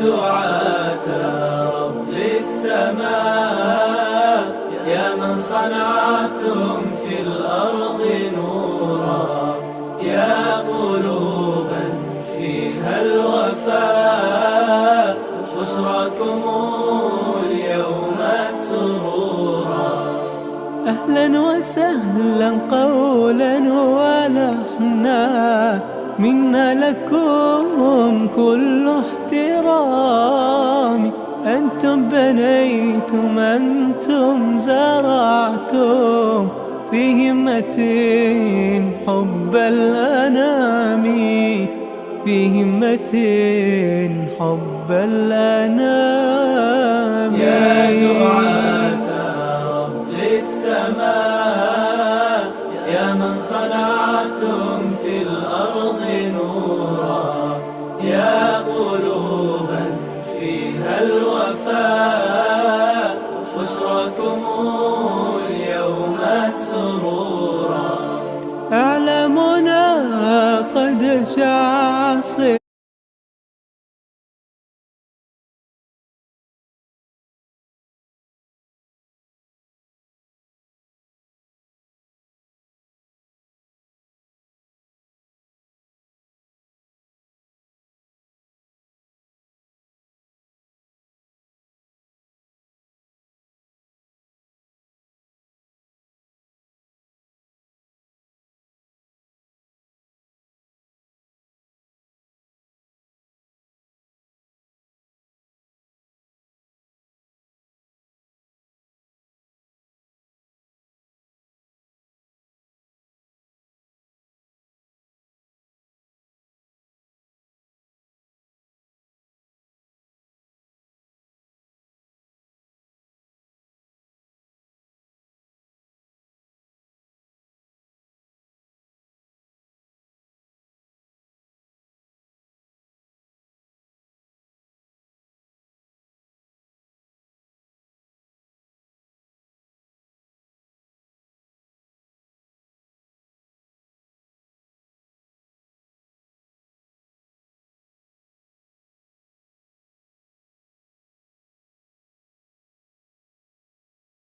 دعاة رب السماء، يا من صنعتم في الأرض نورا، يا قلوبا فيها الوفاء، بشراكم اليوم السرورا. أهلا وسهلا قولا ولحنا، منا لكم كل احترام. أنتم بنيتم، أنتم زرعتم في همة حب الأنام، في همة حب الأنام. يا دعاة رب السماء، يا من صنعتم في الأرض نورا، يا قلوبا فيها الوفاء، بشراكم اليوم السرورا. أعلامنا قد شع صيت